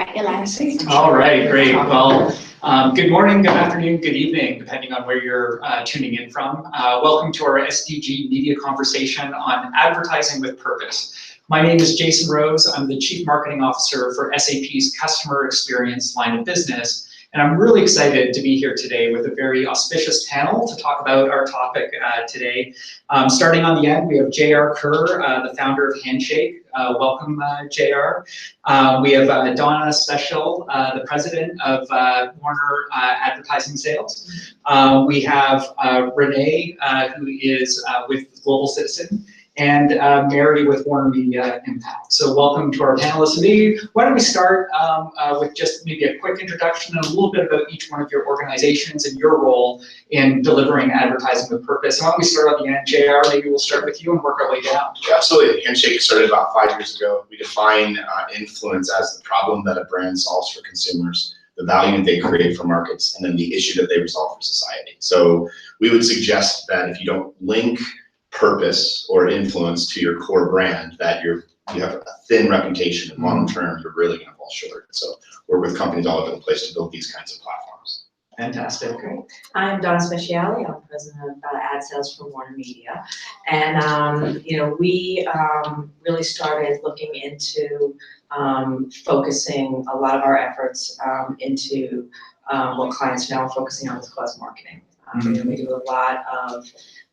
right, you're live. All right, great. Well, good morning, good afternoon, good evening, depending on where you're tuning in from. Welcome to our SDG Media conversation on advertising with purpose. My name is Jason Rose. I'm the Chief Marketing Officer for SAP's Customer Experience line of business. And I'm really excited to be here today with a very auspicious panel to talk about our topic today. Starting on the end, we have J.R. Kerr, the founder of Handshake. Welcome, J.R. We have Donna, the president of Warner Advertising Sales. We have Renee, who is with Global Citizen, and Mary with WarnerMedia Impact. So welcome to our panelists. Maybe, why don't we start with just maybe a quick introduction and a little bit about each one of your organizations and your role in delivering advertising with purpose. And why don't we start on the end, JR, maybe we'll start with you and work our way down. Yeah, absolutely. Handshake started about 5 years ago. We define influence as the problem that a brand solves for consumers, the value they create for markets, and then the issue that they resolve for society. So we would suggest that if you don't link purpose or influence to your core brand, that you have a thin reputation, and long term you're really going to fall short. So we're with companies all over the place to build these kinds of platforms. Fantastic. Great. I'm Donna Speciale. I'm president of ad sales for WarnerMedia, and we really started looking into focusing a lot of our efforts into what clients now are focusing on with cause marketing. We do a lot of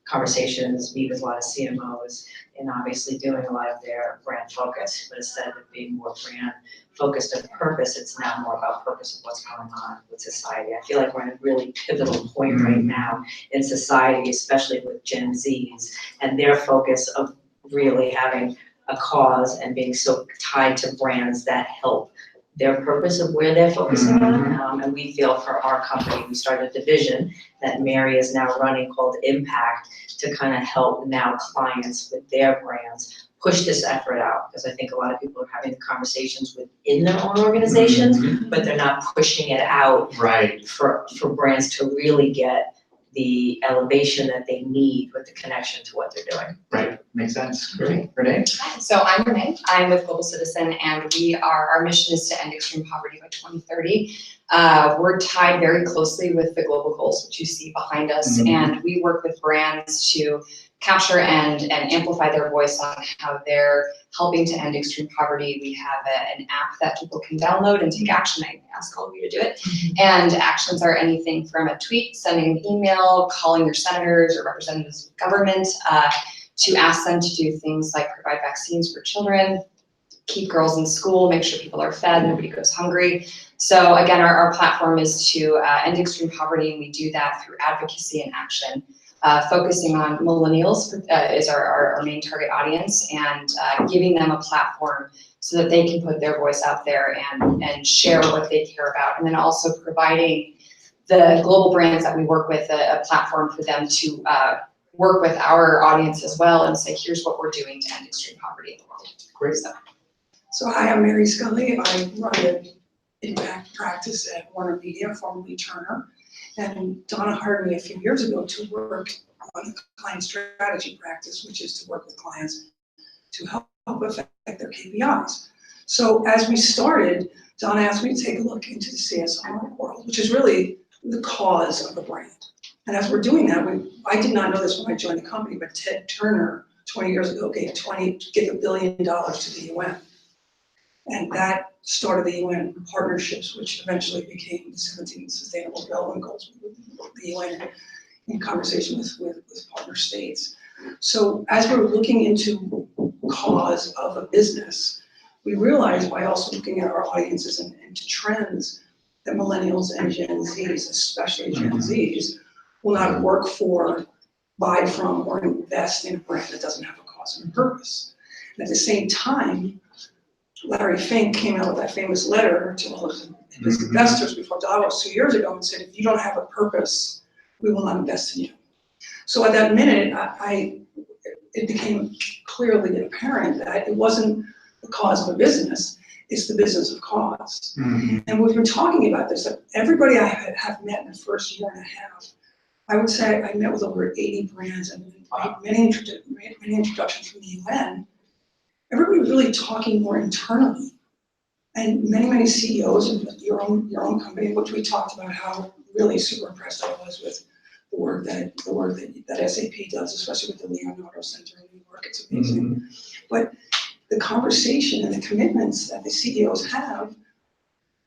conversations, meet with a lot of CMOs, and obviously doing a lot of their brand focus. But instead of being more brand focused on purpose, it's now more about purpose of what's going on with society. I feel like we're at a really pivotal point right now in society, especially with Gen Zs and their focus of really having a cause and being so tied to brands that help their purpose of where they're focusing on. And we feel for our company, we started a division that Mary is now running called Impact to kind of help now clients with their brands push this effort out. Because I think a lot of people are having conversations within their own organizations, but they're not pushing it out for brands to really get the elevation that they need with the connection to what they're doing. Right, makes sense. Great. Renee? So I'm Renee. I'm with Global Citizen, and our mission is to end extreme poverty by 2030. We're tied very closely with the global goals, which you see behind us, and we work with brands to capture and amplify their voice on how they're helping to end extreme poverty. We have an app that people can download and take action. I ask all of you to do it. And actions are anything from a tweet, sending an email, calling your senators or representatives of government to ask them to do things like provide vaccines for children, keep girls in school, make sure people are fed, nobody goes hungry. So again, our platform is to end extreme poverty, and we do that through advocacy and action. Focusing on millennials is our main target audience, and giving them a platform so that they can put their voice out there and share what they care about. And then also providing the global brands that we work with a platform for them to work with our audience as well and say, here's what we're doing to end extreme poverty in the world. Great. So hi, I'm Mary Sculley. I run the Impact practice at WarnerMedia, formerly Turner. And Donna hired me a few years ago to work on the client strategy practice, which is to work with clients to help affect their KPIs. So as we started, Donna asked me to take a look into the CSR world, which is really the cause of the brand. And as we're doing that, I did not know this when I joined the company, but Ted Turner 20 years ago gave $1 billion to the UN. And that started the UN partnerships, which eventually became the 17 Sustainable Development Goals, the UN in conversation with partner states. So as we were looking into cause of a business, we realized by also looking at our audiences and to trends that millennials and Gen Zs, especially Gen Zs, will not work for, buy from, or invest in a brand that doesn't have a cause and a purpose. And at the same time, Larry Fink came out with that famous letter to all of his investors before Davos 2 years ago and said, if you don't have a purpose, we will not invest in you. So at that minute, it became clearly apparent that it wasn't the cause of a business, it's the business of cause. And we've been talking about this, that everybody I have met in the first year and a half, I would say I met with over 80 brands and many introductions from the UN. Everybody was really talking more internally And many CEOs of your own company, which we talked about how really super impressed I was with the work that SAP does, especially with the Leonardo Center in New York. It's amazing. But the conversation and the commitments that the CEOs have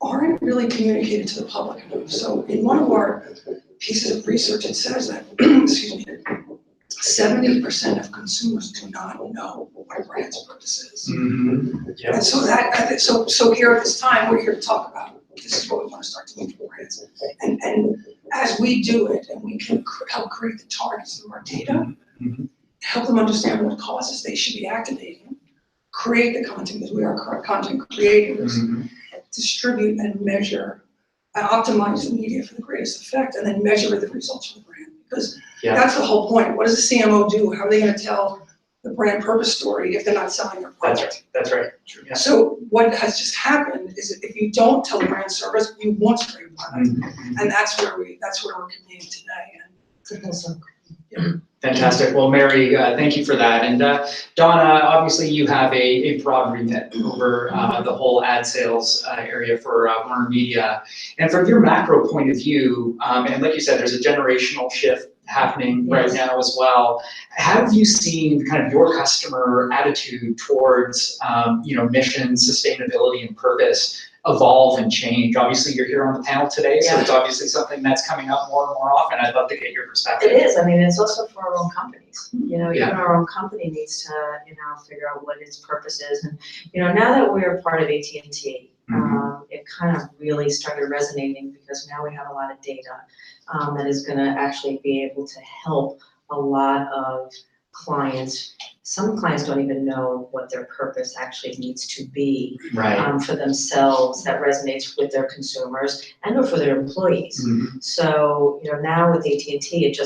aren't really communicated to the public enough. So in one of our pieces of research, it says that, excuse me, 70% of consumers do not know what a brand's purpose is. Yeah. And so here at this time, we're here to talk about, this is what we want to start doing for brands. And as we do it, and we can help create the targets through our data, help them understand what causes they should be activating, create the content, because we are content creators, distribute and measure, and optimize the media for the greatest effect, and then measure the results for the brand. Because that's the whole point. What does the CMO do? How are they going to tell the brand purpose story if they're not selling their product? That's right. Yeah. So what has just happened is that if you don't tell the brand service, you won't sell your product, and that's where we're committing today. Fantastic. Well, Mary, thank you for that. And Donna, obviously you have a broad remit over the whole ad sales area for WarnerMedia. And from your macro point of view, and like you said, there's a generational shift happening right now as well. Have you seen kind of your customer attitude towards, mission, sustainability, and purpose evolve and change? Obviously, you're here on the panel today, so it's obviously something that's coming up more and more often. I'd love to get your perspective. It is. I mean, it's also for our own companies. Even our own company needs to, figure out what its purpose is. And, now that we're part of AT&T, it kind of really started resonating because now we have a lot of data that is going to actually be able to help a lot of clients. Some clients don't even know what their purpose actually needs to be for themselves that resonates with their consumers and or for their employees. So, now with AT&T,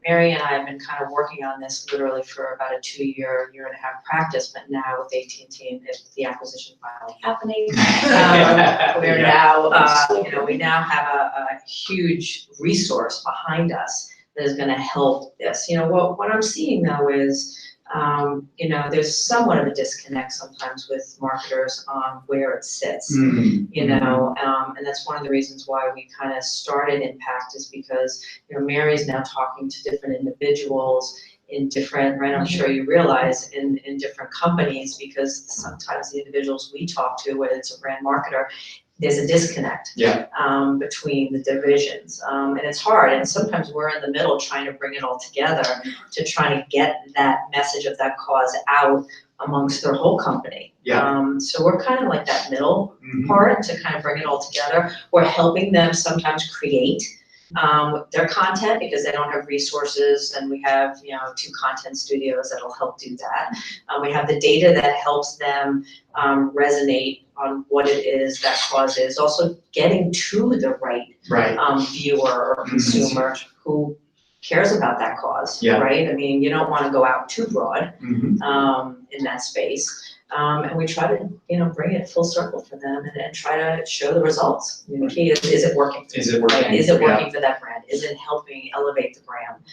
Mary and I have been kind of working on this literally for about a 2 year and a half practice, but now with AT&T and the acquisition finally happening, we're now, we now have a huge resource behind us that is going to help this. What I'm seeing though is, there's somewhat of a disconnect sometimes with marketers on where it sits, and that's one of the reasons why we kind of started Impact is because, Mary's now talking to different individuals in different, I'm sure you realize, in different companies, because sometimes the individuals we talk to, whether it's a brand marketer, there's a disconnect between the divisions, and it's hard, and sometimes we're in the middle trying to bring it all together to try to get that message of that cause out amongst their whole company. So we're kind of like that middle part to kind of bring it all together. We're helping them sometimes create their content because they don't have resources, and we have 2 content studios that'll help do that. We have the data that helps them resonate on what it is that cause is, also getting to the right viewer or consumer who cares about that cause, right? I mean, you don't want to go out too broad in that space. And we try to, bring it full circle for them and try to show the results. I mean, the key is it working? Is it working? Right? Is it working for that brand? Is it helping elevate the brand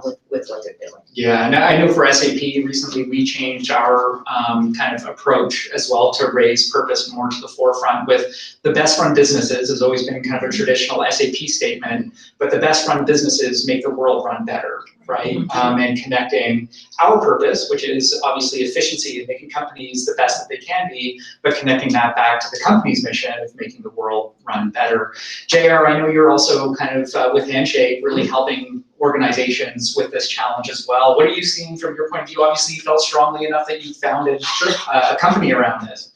with what they're doing? Yeah, and I know for SAP recently we changed our kind of approach as well to raise purpose more to the forefront with the best run businesses has always been kind of a traditional SAP statement, but the best run businesses make the world run better, right? And connecting our purpose, which is obviously efficiency and making companies the best that they can be, but connecting that back to the company's mission of making the world run better. JR, I know you're also kind of with Handshake really helping organizations with this challenge as well. What are you seeing from your point of view? Obviously you felt strongly enough that you founded a company around this.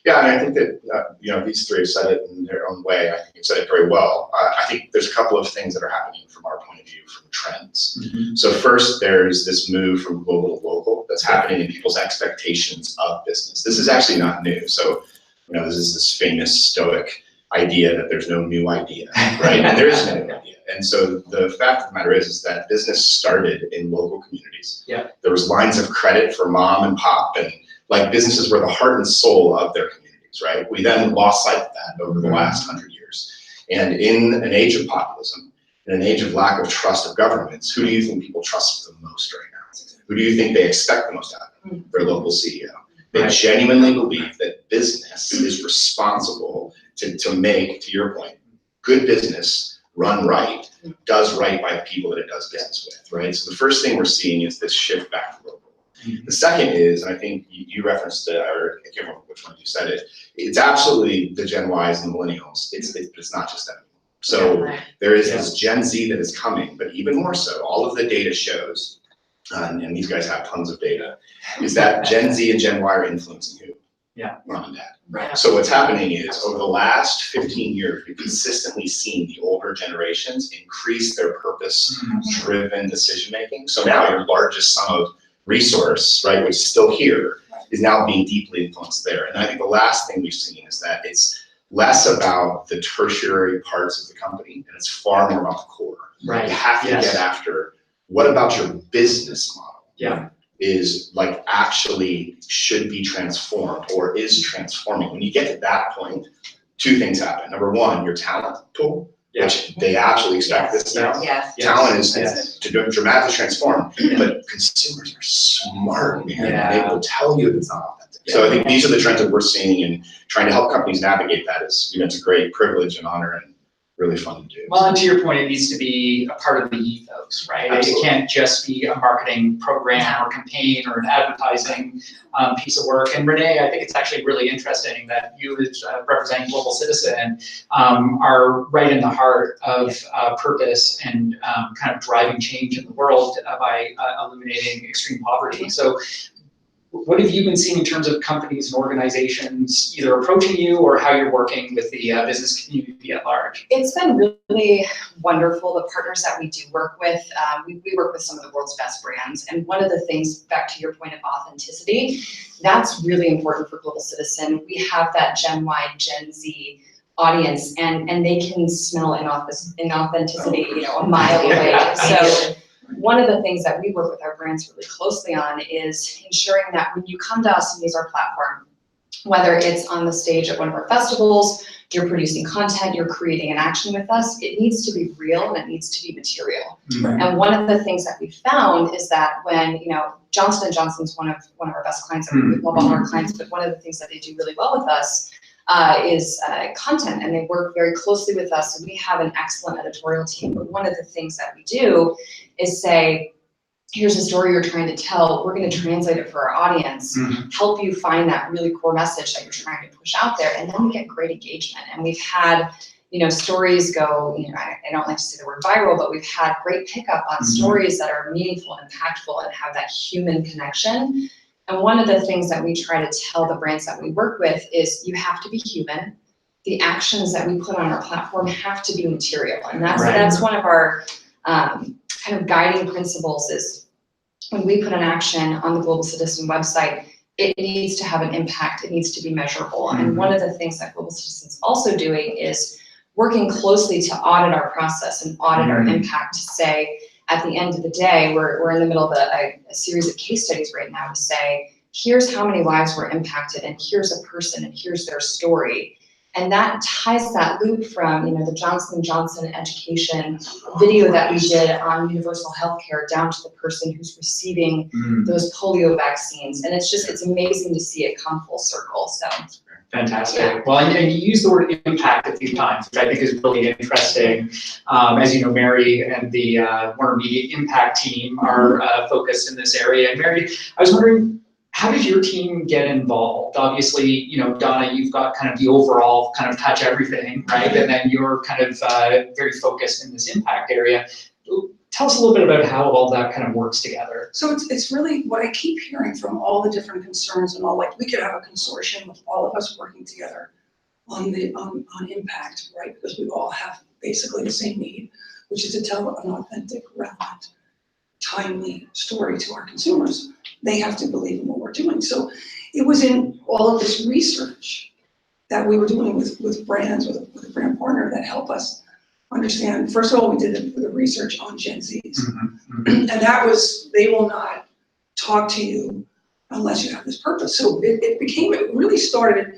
Yeah, and I think that these three have said it in their own way. I think you've said it very well. I think there's a couple of things that are happening from our point of view, from trends. So first, there's this move from global to local that's happening in people's expectations of business. This is actually not new. So, this is this famous Stoic idea that there's no new idea, right? And there is no new idea. And so the fact of the matter is that business started in local communities. There was lines of credit for mom and pop, and like businesses were the heart and soul of their communities, right? We then lost sight of that over the last 100 years. And in an age of populism, in an age of lack of trust of governments, who do you think people trust the most right now? Who do you think they expect the most out of them? Their local CEO. They Right. genuinely believe that business is responsible to make, to your point, good business run right, does right by the people that it does business with, right? So the first thing we're seeing is this shift back to local. The second is, and I think you referenced it, or I can't remember which one you said it, it's absolutely the Gen Ys and millennials. It's not just them. So there is this Gen Z that is coming, but even more so, all of the data shows, and these guys have tons of data, is that Gen Z and Gen Y are influencing who? Yeah. Mom and dad. Right. So what's happening is, over the last 15 years, we've consistently seen the older generations increase their purpose-driven decision-making. So now your largest sum of resource, right, which is still here, is now being deeply influenced there. And I think the last thing we've seen is that it's less about the tertiary parts of the company, and it's far more about the core. Right. You have to get after, what about your business model? Yeah. Is like actually should be transformed or is transforming. When you get to that point, two things happen. Number one, your talent pool, which they actually expect this now. Yes. Talent is Yes. to dramatically transform, but consumers are smart, man. Yeah. They will tell you if it's not authentic. So I think these are the trends that we're seeing, and trying to help companies navigate that is, it's a great privilege and honor and really fun to do. Well, and to your point, it needs to be a part of the ethos, right? Absolutely. It can't just be a marketing program or campaign or an advertising piece of work. And Renee, I think it's actually really interesting that you, as representing Global Citizen, are right in the heart of purpose and kind of driving change in the world by eliminating extreme poverty. So what have you been seeing in terms of companies and organizations either approaching you or how you're working with the business community at large? It's been really wonderful, the partners that we do work with. We work with some of the world's best brands. And one of the things, back to your point of authenticity, that's really important for Global Citizen. We have that Gen Y, Gen Z audience, and they can smell inauthenticity, a mile away. So one of the things that we work with our brands really closely on is ensuring that when you come to us and use our platform, whether it's on the stage at one of our festivals, you're producing content, you're creating an action with us, it needs to be real and it needs to be material. Right. And one of the things that we found is that when, Johnson & Johnson's one of our best clients, and we love all our clients, but one of the things that they do really well with us is content, and they work very closely with us. And we have an excellent editorial team, but one of the things that we do is say, here's a story you're trying to tell, we're going to translate it for our audience, help you find that really core message that you're trying to push out there, and then we get great engagement. And we've had, stories go, I don't like to say the word viral, but we've had great pickup on stories that are meaningful and impactful and have that human connection. And one of the things that we try to tell the brands that we work with is you have to be human. The actions that we put on our platform have to be material. And that's one of our kind of guiding principles is when we put an action on the Global Citizen website, it needs to have an impact, it needs to be measurable. And one of the things that Global Citizen's also doing is working closely to audit our process and audit our impact to say, at the end of the day, we're in the middle of a series of case studies right now to say, here's how many lives were impacted, and here's a person, and here's their story. And that ties that loop from, the Johnson & Johnson education video that we did on universal healthcare down to the person who's receiving those polio vaccines. And it's amazing to see it come full circle, so. Fantastic. Yeah. Well, and you used the word impact a few times, which I think is really interesting. As you know, Mary and the WarnerMedia impact team are focused in this area. And Mary, I was wondering, how did your team get involved? Obviously, Donna, you've got kind of the overall kind of touch everything, right? And then you're kind of very focused in this impact area. Tell us a little bit about how all that kind of works together. So it's really what I keep hearing from all the different concerns and all, like we could have a consortium with all of us working together on impact, right? Because we all have basically the same need, which is to tell an authentic, relevant, timely story to our consumers. They have to believe in what we're doing. So it was in all of this research that we were doing with brands, with a brand partner that helped us understand. First of all, we did the research on Gen Zs. And that was, they will not talk to you unless you have this purpose. So it really started,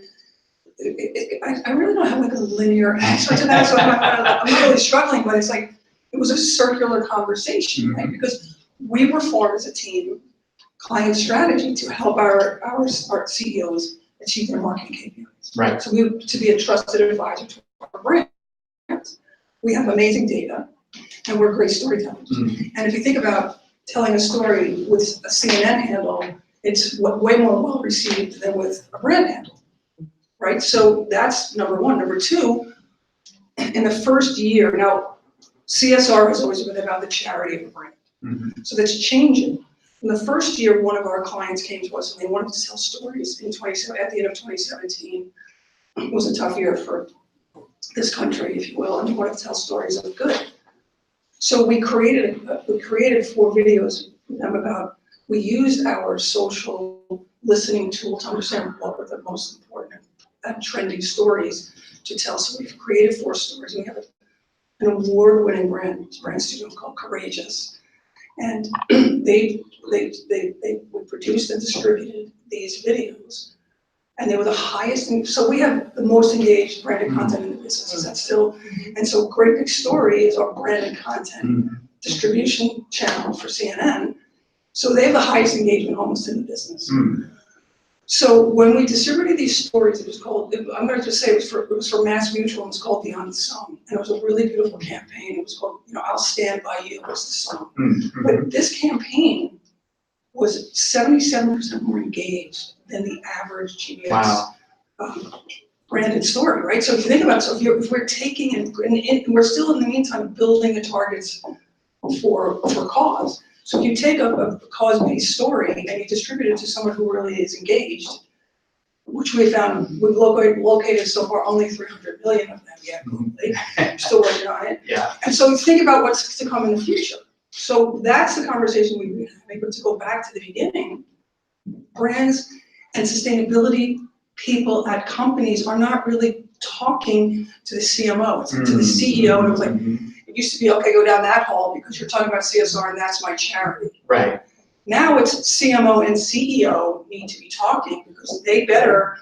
I really don't have like a linear answer to that, so I'm not really struggling, but it's like, it was a circular conversation, right? Because we were formed as a team client strategy to help our CEOs achieve their marketing KPIs. Right. So to be a trusted advisor to our brands. We have amazing data and we're great storytellers. And if you think about telling a story with a CNN handle, it's way more well received than with a brand handle, right? So that's number one. Number two, in the first year, now CSR has always been about the charity of a brand. So that's changing. In the first year, one of our clients came to us and they wanted to tell stories at the end of 2017. It was a tough year for this country, if you will, and we wanted to tell stories of good. So we created 4 videos with them about, we used our social listening tool to understand what were the most important and trendy stories to tell. So we've created 4 stories. We have an award-winning brand studio called Courageous. And we produced and distributed these videos. And they were the highest, so we have the most engaged branded content in the business. Is that still? And so Great Big Story is our branded content distribution channel for CNN. So they have the highest engagement almost in the business. So when we distributed these stories, it was called, I'm going to just say it was for Mass Mutual, and it was called The Unsung. And it was a really beautiful campaign. It was called, I'll Stand By You was the song. But this campaign was 77% more engaged than the average GBS branded story, right? So if you think about it, if we're taking and we're still in the meantime building the targets for cause. So if you take a cause-based story and you distribute it to someone who really is engaged, which we found, we've located so far only 300 million of them yet globally. We're still working on it. Yeah. And so think about what's to come in the future. So that's the conversation we've been having. But to go back to the beginning, brands and sustainability people at companies are not really talking to the CMO, it's to the CEO. And it was like, it used to be, okay, go down that hall because you're talking about CSR and that's my charity. Right. Now it's CMO and CEO need to be talking because they better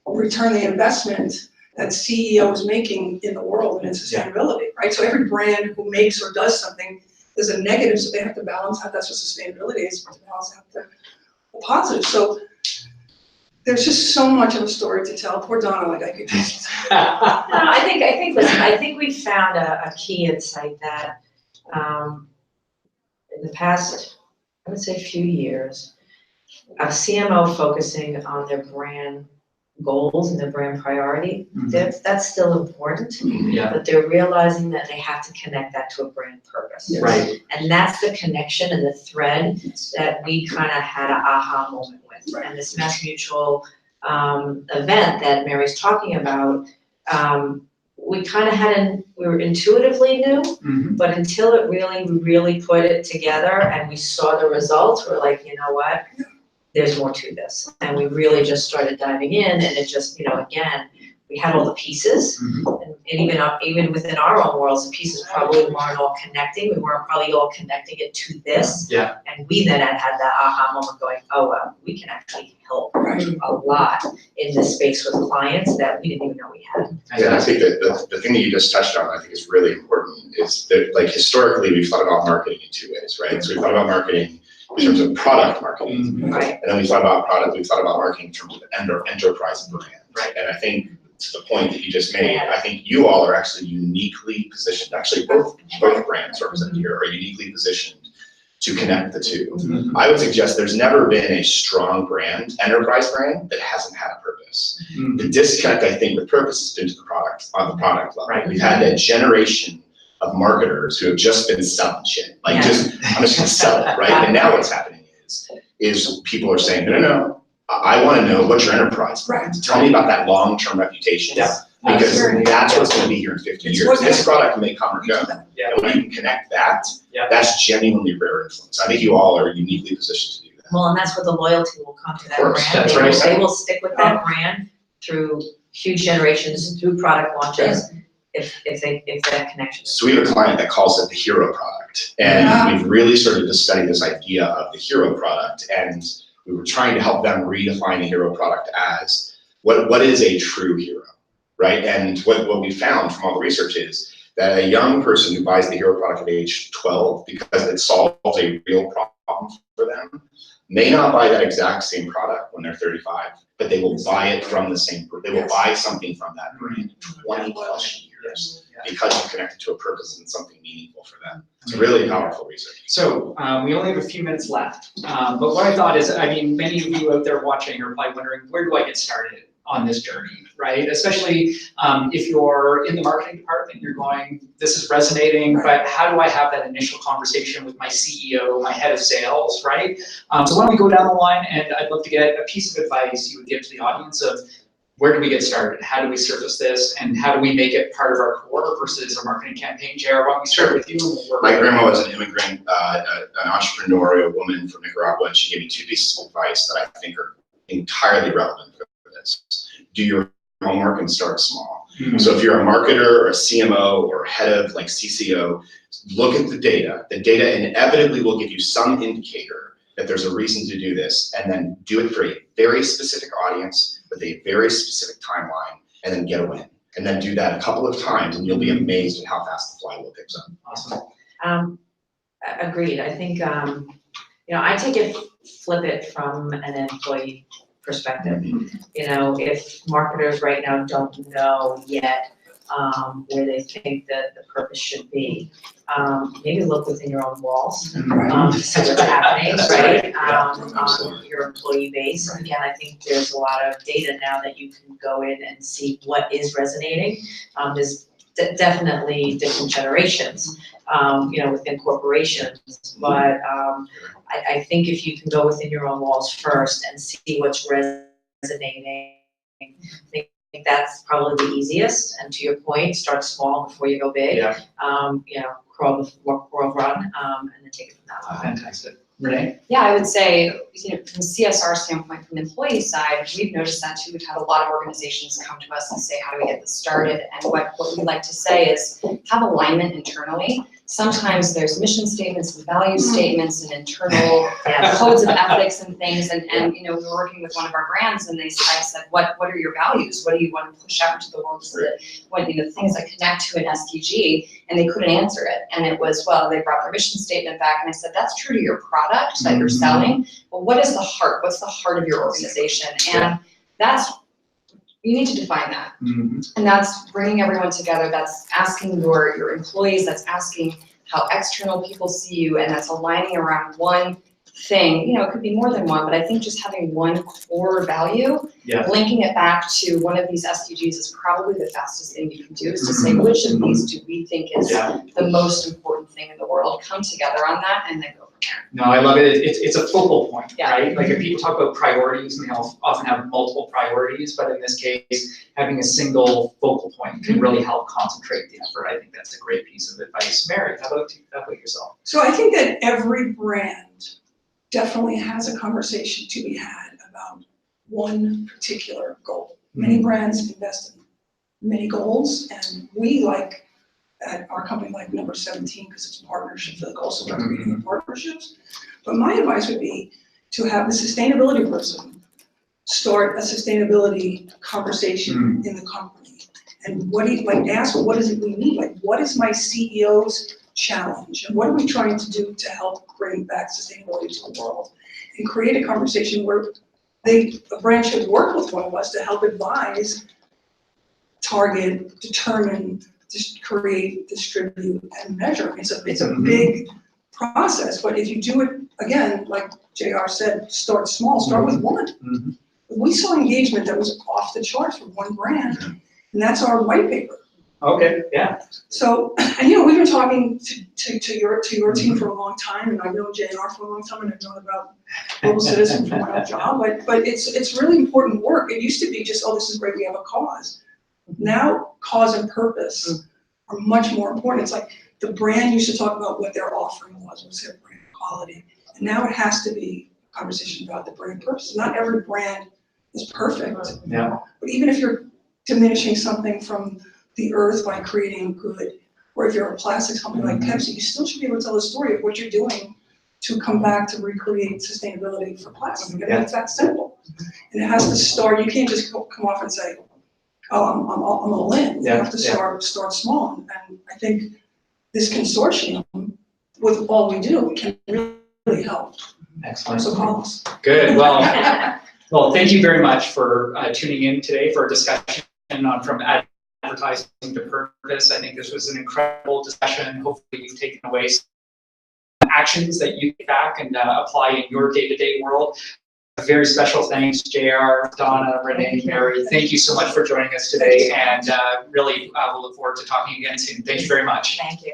return the investment that CEO is making in the world and in sustainability, right? So every brand who makes or does something is a negative, so they have to balance out. That's what sustainability is, to balance out the positive. So there's just so much of a story to tell. Poor Donna, like I could just. No, I think we found a key insight that in the past, I would say few years, a CMO focusing on their brand goals and their brand priority, that's still important, but they're realizing that they have to connect that to a brand purpose. Yes. Right. And that's the connection and the thread that we kind of had an aha moment with. Right. And this Mass Mutual event that Mary's talking about, we kind of we were intuitively knew, but until we really put it together and we saw the results, we're like, you know what? There's more to this. And we really just started diving in, and it just, again, we had all the pieces, and even within our own worlds, the pieces probably weren't all connecting. We weren't probably all connecting it to this. Yeah. And we then had that aha moment going, oh, well, we can actually help a lot in this space with clients that we didn't even know we had. Yeah, I think that the thing that you just touched on, I think is really important, is that like historically we've thought about marketing in 2 ways, right? So we thought about marketing in terms of product marketing, Right. and then we thought about marketing in terms of enterprise brand. Right. And I think to the point that you just made, I think you all are actually uniquely positioned, actually both brands represented here are uniquely positioned to connect the two. I would suggest there's never been a strong brand, enterprise brand, that hasn't had a purpose. The disconnect, I think, with purpose has been to the product, on the product level. Right. We've had a generation of marketers who have just been selling shit. Like I'm just gonna sell it, right? And now what's happening is people are saying, no, I wanna know what's your enterprise brand. Tell me about that long-term reputation. Yeah. Because that's what's gonna be here in 50 years. This product may come or go. Yeah. And when you can connect that, that's genuinely rare influence. I think you all are uniquely positioned to do that. Well, and that's what the loyalty will come to that brand. That's right. They will stick with that brand through huge generations, through product launches, if that connection. So we have a client that calls it the hero product. And we've really started to study this idea of the hero product. And we were trying to help them redefine the hero product as what is a true hero, right? And what we found from all the research is that a young person who buys the hero product at age 12 because it solves a real problem for them may not buy that exact same product when they're 35, but they will buy it from the same, they will buy something from that brand 20 plus years because you connected to a purpose and something meaningful for them. It's really powerful research. So we only have a few minutes left, but what I thought is, I mean, many of you out there watching are probably wondering, where do I get started on this journey, right? Especially if you're in the marketing department, you're going, this is resonating, but how do I have that initial conversation with my CEO, my head of sales, right? So why don't we go down the line, and I'd love to get a piece of advice you would give to the audience of where do we get started? How do we surface this? And how do we make it part of our core versus our marketing campaign? JR, why don't we start with you? My grandma was an immigrant, an entrepreneurial woman from Nicaragua, and she gave me 2 pieces of advice that I think are entirely relevant for this. Do your homework and start small. Mm-hmm. So if you're a marketer or a CMO or head of like CCO, look at the data. The data inevitably will give you some indicator that there's a reason to do this, and then do it for a very specific audience with a very specific timeline, and then get a win. And then do that a couple of times, and you'll be amazed at how fast the flywheel picks up. Awesome. Agreed. I think, I flip it from an employee perspective. If marketers right now don't know yet where they think that the purpose should be, maybe look within your own walls, see what's happening, right? On your employee base. Again, I think there's a lot of data now that you can go in and see what is resonating. There's definitely different generations, within corporations, but I think if you can go within your own walls first and see what's resonating, I think that's probably the easiest. And to your point, start small before you go big. Yeah. Crawl before run, and then take it from that level. Fantastic. Renee? Yeah, I would say, from a CSR standpoint, from the employee side, we've noticed that too. We've had a lot of organizations come to us and say, how do we get this started? And what we like to say is have alignment internally. Sometimes there's mission statements and value statements and internal codes of ethics and things. And we were working with one of our brands, and I said, what are your values? What do you want to push out into the world? So that things that connect to an SDG, and they couldn't answer it. And it was, well, they brought their mission statement back, and I said, that's true to your product that you're selling, but what is the heart? What's the heart of your organization? And you need to define that. And that's bringing everyone together. That's asking your employees, that's asking how external people see you, and that's aligning around one thing. It could be more than one, but I think just having one core value, linking it back to one of these SDGs is probably the fastest thing you can do, is to say, which of these do we think is the most important thing in the world? Come together on that, and then go from there. No, I love it. It's a focal point, right? Like if people talk about priorities, they often have multiple priorities, but in this case, having a single focal point can really help concentrate the effort. I think that's a great piece of advice. Mary, how about yourself? So I think that every brand definitely has a conversation to be had about one particular goal. Many brands invest in many goals, and we like at our company like number 17 because it's a partnership for the goals, so we're creating the partnerships. But my advice would be to have the sustainability person start a sustainability conversation in the company. And ask what is it we need? Like, what is my CEO's challenge? And what are we trying to do to help bring back sustainability to the world? And create a conversation where a brand should work with one of us to help advise, target, determine, create, distribute, and measure. It's a big process, but if you do it, again, like JR said, start small, start with one. We saw engagement that was off the charts for one brand, and that's our white paper. Okay, yeah. So, and we've been talking to your team for a long time, and I've known JR for a long time, and I've known about Global Citizen from my own job, but it's really important work. It used to be just, oh, this is great, we have a cause. Now, cause and purpose are much more important. It's like the brand used to talk about what their offering was their brand quality, and now it has to be a conversation about the brand purpose. Not every brand is perfect, but even if you're diminishing something from the earth by creating good, or if you're a plastics company like Pepsi, you still should be able to tell the story of what you're doing to come back to recreate sustainability for plastic. And it's that simple. And it has to start, you can't just come off and say, oh, I'm all in. You have to start small. And I think this consortium, with all we do, can really help. Excellent. So call us. Good. Well, thank you very much for tuning in today for a discussion on from advertising to purpose. I think this was an incredible discussion. Hopefully you've taken away some actions that you get back and apply in your day-to-day world. A very special thanks, JR, Donna, Renee, Mary. Thank you so much for joining us today, and really we'll look forward to talking again soon. Thank you very much. Thank you.